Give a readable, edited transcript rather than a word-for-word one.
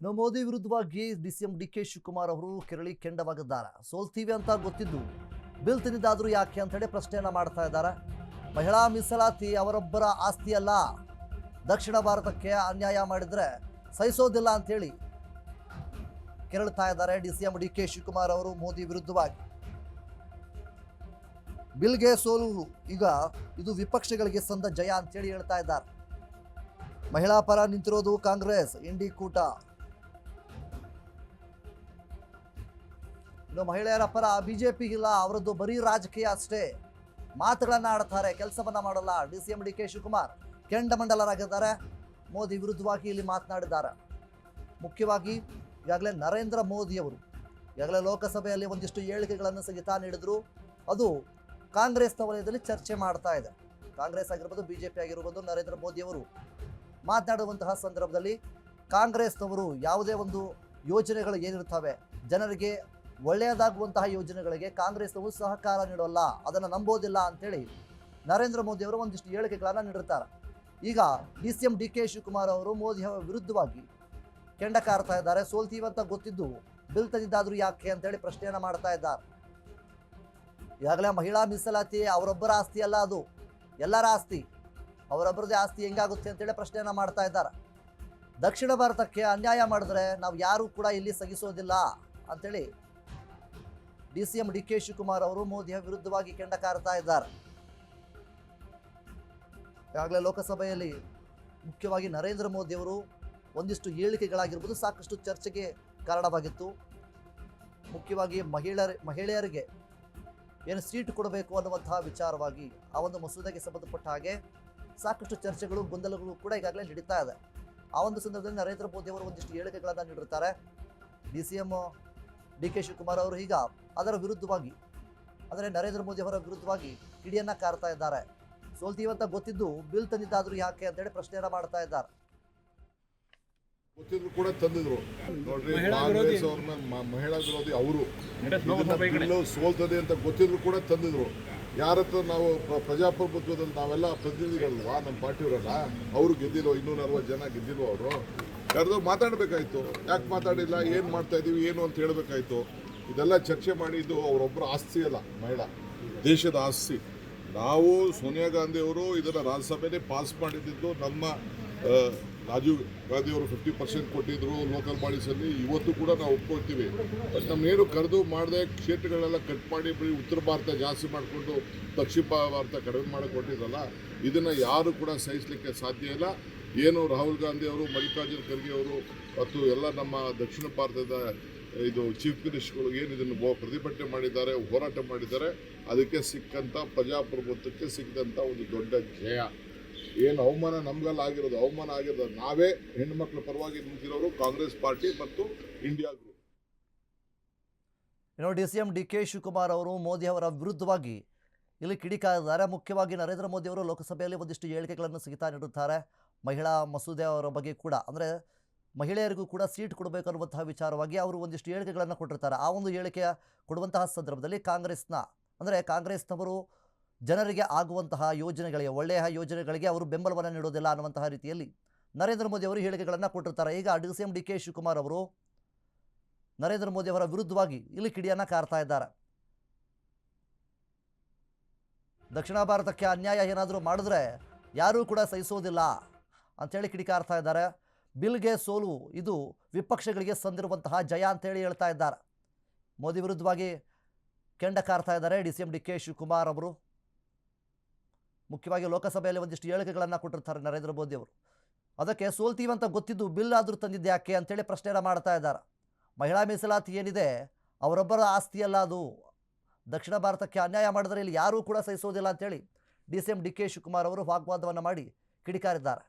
ಇನ್ನು ಮೋದಿ ವಿರುದ್ಧವಾಗಿ ಡಿಸಿಎಂ ಡಿಕೆ ಶಿವಕುಮಾರ್ ಅವರು ಕೆರಳಿ ಕೆಂಡವಾಗಿದ್ದಾರೆ. ಸೋಲ್ತೀವಿ ಅಂತ ಗೊತ್ತಿದ್ದು ಬಿಲ್ ತಿಂದಿದ್ದಾದ್ರೂ ಯಾಕೆ ಅಂತ ಹೇಳಿ ಪ್ರಶ್ನೆಯನ್ನ ಮಾಡ್ತಾ ಇದ್ದಾರೆ. ಮಹಿಳಾ ಮೀಸಲಾತಿ ಅವರೊಬ್ಬರ ಆಸ್ತಿ ಅಲ್ಲ, ದಕ್ಷಿಣ ಭಾರತಕ್ಕೆ ಅನ್ಯಾಯ ಮಾಡಿದ್ರೆ ಸಹಿಸೋದಿಲ್ಲ ಅಂತ ಹೇಳಿ ಕೆರಳ್ತಾ ಇದ್ದಾರೆ ಡಿಸಿಎಂ ಡಿಕೆ ಶಿವಕುಮಾರ್ ಅವರು ಮೋದಿ ವಿರುದ್ಧವಾಗಿ. ಬಿಲ್ಗೆ ಸೋಲು ಈಗ ಇದು ವಿಪಕ್ಷಗಳಿಗೆ ಸಂದ ಜಯ ಅಂತೇಳಿ ಹೇಳ್ತಾ ಇದ್ದಾರೆ. ಮಹಿಳಾ ಪರ ನಿಂತಿರೋದು ಕಾಂಗ್ರೆಸ್ ಇಂಡಿ ಕೂಟ. ಇನ್ನು ಮಹಿಳೆಯರ ಪರ ಬಿಜೆಪಿ ಇಲ್ಲ, ಅವರದ್ದು ಬರೀ ರಾಜಕೀಯ ಅಷ್ಟೇ, ಮಾತುಗಳನ್ನ ಆಡ್ತಾರೆ, ಕೆಲಸವನ್ನ ಮಾಡಲ್ಲ. ಡಿಸಿಎಂ ಡಿಕೆ ಶಿವಕುಮಾರ್ ಕೆಂಡಮಂಡಲರಾಗಿದ್ದಾರೆ. ಮೋದಿ ವಿರುದ್ಧವಾಗಿ ಇಲ್ಲಿ ಮಾತನಾಡಿದ್ದಾರೆ. ಮುಖ್ಯವಾಗಿ ಈಗಾಗಲೇ ನರೇಂದ್ರ ಮೋದಿಯವರು ಈಗಾಗಲೇ ಲೋಕಸಭೆಯಲ್ಲಿ ಒಂದಿಷ್ಟು ಹೇಳಿಕೆಗಳನ್ನು ಸಹಿತ ನೀಡಿದ್ರು. ಅದು ಕಾಂಗ್ರೆಸ್ನ ವಲಯದಲ್ಲಿ ಚರ್ಚೆ ಮಾಡ್ತಾ ಇದೆ. ಕಾಂಗ್ರೆಸ್ ಆಗಿರ್ಬೋದು, ಬಿಜೆಪಿ ಆಗಿರ್ಬೋದು, ನರೇಂದ್ರ ಮೋದಿಯವರು ಮಾತನಾಡುವಂತಹ ಸಂದರ್ಭದಲ್ಲಿ ಕಾಂಗ್ರೆಸ್ನವರು ಯಾವುದೇ ಒಂದು ಯೋಜನೆಗಳು ಏನಿರ್ತವೆ, ಜನರಿಗೆ ಒಳ್ಳೆಯದಾಗುವಂತಹ ಯೋಜನೆಗಳಿಗೆ ಕಾಂಗ್ರೆಸ್ನವರು ಸಹಕಾರ ನೀಡೋಲ್ಲ, ಅದನ್ನು ನಂಬೋದಿಲ್ಲ ಅಂತೇಳಿ ನರೇಂದ್ರ ಮೋದಿ ಅವರು ಒಂದಿಷ್ಟು ಹೇಳಿಕೆಗಳನ್ನು ನೀಡಿರ್ತಾರೆ. ಈಗ ಡಿಸಿಎಂ ಡಿಕೆ ಶಿವಕುಮಾರ್ ಅವರು ಮೋದಿ ಅವರ ವಿರುದ್ಧವಾಗಿ ಕೆಂಡ ಕಾರ್ತಾ ಇದ್ದಾರೆ. ಸೋಲ್ತೀವಂತ ಗೊತ್ತಿದ್ದು ಬಿಲ್ ತಂದಿದ್ದಾದ್ರೂ ಯಾಕೆ ಅಂತೇಳಿ ಪ್ರಶ್ನೆಯನ್ನು ಮಾಡ್ತಾ ಇದ್ದಾರೆ. ಈಗಾಗಲೇ ಮಹಿಳಾ ಮೀಸಲಾತಿ ಅವರೊಬ್ಬರ ಆಸ್ತಿ ಅಲ್ಲ, ಅದು ಎಲ್ಲರ ಆಸ್ತಿ, ಅವರೊಬ್ಬರದೇ ಆಸ್ತಿ ಹೆಂಗಾಗುತ್ತೆ ಅಂತೇಳಿ ಪ್ರಶ್ನೆಯನ್ನು ಮಾಡ್ತಾ ಇದ್ದಾರೆ. ದಕ್ಷಿಣ ಭಾರತಕ್ಕೆ ಅನ್ಯಾಯ ಮಾಡಿದ್ರೆ ನಾವು ಯಾರೂ ಕೂಡ ಇಲ್ಲಿ ಸಹಿಸೋದಿಲ್ಲ ಅಂತೇಳಿ ಡಿಸಿಎಂ ಡಿಕೆ ಶಿವಕುಮಾರ್ ಅವರು ಮೋದಿಯ ವಿರುದ್ಧವಾಗಿ ಕೆಂಡ ಕಾರ್ತಾ ಇದ್ದಾರೆ. ಈಗಾಗಲೇ ಲೋಕಸಭೆಯಲ್ಲಿ ಮುಖ್ಯವಾಗಿ ನರೇಂದ್ರ ಮೋದಿ ಅವರು ಒಂದಿಷ್ಟು ಹೇಳಿಕೆಗಳಾಗಿರ್ಬೋದು ಸಾಕಷ್ಟು ಚರ್ಚೆಗೆ ಕಾರಣವಾಗಿತ್ತು. ಮುಖ್ಯವಾಗಿ ಮಹಿಳೆಯರಿಗೆ ಏನು ಸೀಟ್ ಕೊಡಬೇಕು ಅನ್ನುವಂತಹ ವಿಚಾರವಾಗಿ ಆ ಒಂದು ಮಸೂದೆಗೆ ಸಂಬಂಧಪಟ್ಟ ಹಾಗೆ ಸಾಕಷ್ಟು ಚರ್ಚೆಗಳು, ಗೊಂದಲಗಳು ಕೂಡ ಈಗಾಗಲೇ ನಡೀತಾ ಇದೆ. ಆ ಒಂದು ಸಂದರ್ಭದಲ್ಲಿ ನರೇಂದ್ರ ಮೋದಿ ಅವರು ಒಂದಿಷ್ಟು ಹೇಳಿಕೆಗಳನ್ನು ನೀಡಿರ್ತಾರೆ. ಡಿಸಿಎಂ ಡಿಕೆ ಶಿವಕುಮಾರ್ ಅವರು ಈಗ ಅದರ ವಿರುದ್ಧವಾಗಿ, ಅಂದರೆ ನರೇಂದ್ರ ಮೋದಿ ಅವರ ವಿರುದ್ಧವಾಗಿ ಕಿಡಿಯನ್ನ ಕಾರ್ತಾ ಇದ್ದಾರೆ. ಸೋಲ್ತೀವಂತ ಗೊತ್ತಿದ್ದು ಬಿಲ್ ತಂದಿದ್ದಾದ್ರೂ ಯಾಕೆ ಅಂತೇಳಿ ಪ್ರಶ್ನೆಯನ್ನ ಮಾಡ್ತಾ ಇದ್ದಾರೆ. ಗೊತ್ತಿದ್ರು ಕೂಡ ತಂದಿದ್ರು ನೋಡ್ರಿ, ಕಾಂಗ್ರೆಸ್ ಅವ್ರನ್ನ ಮಹಿಳಾ ವಿರೋಧಿ ಅವರು ಬಿಲ್ಲು ಸೋಲ್ತದೆ ಅಂತ ಗೊತ್ತಿದ್ರು ಕೂಡ ತಂದಿದ್ರು. ಯಾರತ್ರ ನಾವು ಪ್ರಜಾಪ್ರಭುತ್ವದಲ್ಲಿ ನಾವೆಲ್ಲ ಪ್ರತಿನಿಧಿಗಳಲ್ವಾ, ನಮ್ಮ ಪಾರ್ಟಿಯವರಲ್ಲ, ಅವರು ಗೆದ್ದಿರೋ 240 ಜನ ಗೆದ್ದಿರೋ ಅವರು ಕರೆದು ಮಾತಾಡಬೇಕಾಯ್ತು. ಯಾಕೆ ಮಾತಾಡಿಲ್ಲ, ಏನು ಮಾಡ್ತಾ ಇದೀವಿ ಏನು ಅಂತ ಹೇಳಬೇಕಾಯ್ತು. ಇದೆಲ್ಲ ಚರ್ಚೆ ಮಾಡಿದ್ದು ಅವರೊಬ್ಬರ ಆಸ್ತಿ ಅಲ್ಲ, ಮಹಿಳಾ ದೇಶದ ಆಸ್ತಿ. ನಾವು ಸೋನಿಯಾ ಗಾಂಧಿ ಅವರು ಇದನ್ನು ರಾಜ್ಯಸಭೆಯಲ್ಲಿ ಪಾಸ್ ಮಾಡಿದ್ದು, ನಮ್ಮ ರಾಜೀವ್ ಗಾಂಧಿ ಅವರು 50% ಕೊಟ್ಟಿದ್ರು ಲೋಕಲ್ ಬಾಡೀಸಲ್ಲಿ. ಇವತ್ತು ಕೂಡ ನಾವು ಒಪ್ಕೊಳ್ತೀವಿ. ಬಟ್ ನಮ್ಮನ್ನೇನು ಕರೆದು ಮಾಡದೆ ಕ್ಷೇತ್ರಗಳೆಲ್ಲ ಕಟ್ ಮಾಡಿ ಬರೀ ಉತ್ತರ ಭಾರತ ಜಾಸ್ತಿ ಮಾಡಿಕೊಂಡು ದಕ್ಷಿಣ ಭಾರತ ಕಡಿಮೆ ಮಾಡಿ ಕೊಟ್ಟಿದ್ರಲ್ಲ, ಇದನ್ನು ಯಾರು ಕೂಡ ಸಹಿಸಲಿಕ್ಕೆ ಸಾಧ್ಯ ಇಲ್ಲ. ಏನು ರಾಹುಲ್ ಗಾಂಧಿ ಅವರು, ಮಲ್ಲಿಕಾರ್ಜುನ್ ಖರ್ಗೆ ಅವರು ಮತ್ತು ಎಲ್ಲ ನಮ್ಮ ದಕ್ಷಿಣ ಭಾರತದ ಇದು ಚೀಫ್ ಮಿನಿಸ್ಟರ್ಗಳು ಏನು ಇದನ್ನು ಪ್ರತಿಭಟನೆ ಮಾಡಿದ್ದಾರೆ, ಹೋರಾಟ ಮಾಡಿದ್ದಾರೆ, ಅದಕ್ಕೆ ಸಿಕ್ಕಂಥ ಪ್ರಜಾಪ್ರಭುತ್ವಕ್ಕೆ ಸಿಕ್ಕಂಥ ಒಂದು ದೊಡ್ಡ ಜಯ. ಏನು ಅವಮಾನ ನಮಗೆಲ್ಲ ಆಗಿರೋದು, ಅವಮಾನ ಆಗಿರೋದು ನಾವೇ ಹೆಣ್ಣುಮಕ್ಕಳ ಪರವಾಗಿ ನಿಂತಿರೋರು ಕಾಂಗ್ರೆಸ್ ಪಾರ್ಟಿ ಮತ್ತು ಇಂಡಿಯಾ ಗ್ರೂಪ್. ಇನ್ನು ಡಿಸಿಎಂ ಡಿಕೆ ಶಿವಕುಮಾರ್ ಅವರು ಮೋದಿ ಅವರ ವಿರುದ್ಧವಾಗಿ ಇಲ್ಲಿ ಕಿಡಿಕಾರಿದ್ದಾರೆ. ಮುಖ್ಯವಾಗಿ ನರೇಂದ್ರ ಮೋದಿ ಅವರು ಲೋಕಸಭೆಯಲ್ಲಿ ಒಂದಿಷ್ಟು ಹೇಳಿಕೆಗಳನ್ನು ಸಹಿತ ನೀಡುತ್ತಾರೆ. ಮಹಿಳಾ ಮಸೂದೆ ಅವರ ಬಗ್ಗೆ ಕೂಡ, ಅಂದರೆ ಮಹಿಳೆಯರಿಗೂ ಕೂಡ ಸೀಟ್ ಕೊಡಬೇಕು ಅನ್ನುವಂತಹ ವಿಚಾರವಾಗಿ ಅವರು ಒಂದಿಷ್ಟು ಹೇಳಿಕೆಗಳನ್ನು ಕೊಟ್ಟಿರ್ತಾರೆ. ಆ ಒಂದು ಹೇಳಿಕೆ ಕೊಡುವಂತಹ ಸಂದರ್ಭದಲ್ಲಿ ಕಾಂಗ್ರೆಸ್ನವರು ಜನರಿಗೆ ಆಗುವಂತಹ ಯೋಜನೆಗಳಿಗೆ, ಒಳ್ಳೆಯ ಯೋಜನೆಗಳಿಗೆ ಅವರು ಬೆಂಬಲವನ್ನು ನೀಡೋದಿಲ್ಲ ಅನ್ನುವಂತಹ ರೀತಿಯಲ್ಲಿ ನರೇಂದ್ರ ಮೋದಿ ಅವರು ಹೇಳಿಕೆಗಳನ್ನು ಕೊಟ್ಟಿರ್ತಾರೆ. ಈಗ ಡಿಸಿಎಂ ಡಿಕೆ ಶಿವಕುಮಾರ್ ಅವರು ನರೇಂದ್ರ ಮೋದಿ ಅವರ ವಿರುದ್ಧವಾಗಿ ಇಲ್ಲಿ ಕಿಡಿಯನ್ನು ಕಾರ್ತಾ ಇದ್ದಾರೆ. ದಕ್ಷಿಣ ಭಾರತಕ್ಕೆ ಅನ್ಯಾಯ ಏನಾದರೂ ಮಾಡಿದ್ರೆ ಯಾರೂ ಕೂಡ ಸಹಿಸೋದಿಲ್ಲ ಅಂಥೇಳಿ ಕಿಡಿಕಾರ್ತಾ ಇದ್ದಾರೆ. ಬಿಲ್ಗೆ ಸೋಲು ಇದು ವಿಪಕ್ಷಗಳಿಗೆ ಸಂದಿರುವಂತಹ ಜಯ ಅಂತೇಳಿ ಹೇಳ್ತಾ ಇದ್ದಾರೆ. ಮೋದಿ ವಿರುದ್ಧವಾಗಿ ಕೆಂಡ ಕಾರ್ತಾ ಇದ್ದಾರೆ ಡಿಸಿಎಂ ಡಿಕೆ ಶಿವಕುಮಾರ್ ಅವರು. ಮುಖ್ಯವಾಗಿ ಲೋಕಸಭೆಯಲ್ಲಿ ಒಂದಿಷ್ಟು ಹೇಳಿಕೆಗಳನ್ನು ಕೊಟ್ಟಿರ್ತಾರೆ ನರೇಂದ್ರ ಮೋದಿ ಅವರು. ಅದಕ್ಕೆ ಸೋಲ್ತೀವಂತ ಗೊತ್ತಿದ್ದು ಬಿಲ್ ಆದರೂ ತಂದಿದ್ದೆ ಯಾಕೆ ಅಂತೇಳಿ ಪ್ರಶ್ನೆಯನ್ನು ಮಾಡ್ತಾ ಇದ್ದಾರೆ. ಮಹಿಳಾ ಮೀಸಲಾತಿ ಏನಿದೆ ಅವರೊಬ್ಬರ ಆಸ್ತಿ ಅಲ್ಲ, ಅದು ದಕ್ಷಿಣ ಭಾರತಕ್ಕೆ ಅನ್ಯಾಯ ಮಾಡಿದ್ರೆ ಇಲ್ಲಿ ಯಾರೂ ಕೂಡ ಸಹಿಸೋದಿಲ್ಲ ಅಂತೇಳಿ ಡಿಸಿಎಂ ಡಿಕೆ ಶಿವಕುಮಾರ್ ಅವರು ವಾಗ್ವಾದವನ್ನು ಮಾಡಿ ಕಿಡಿಕಾರಿದ್ದಾರೆ.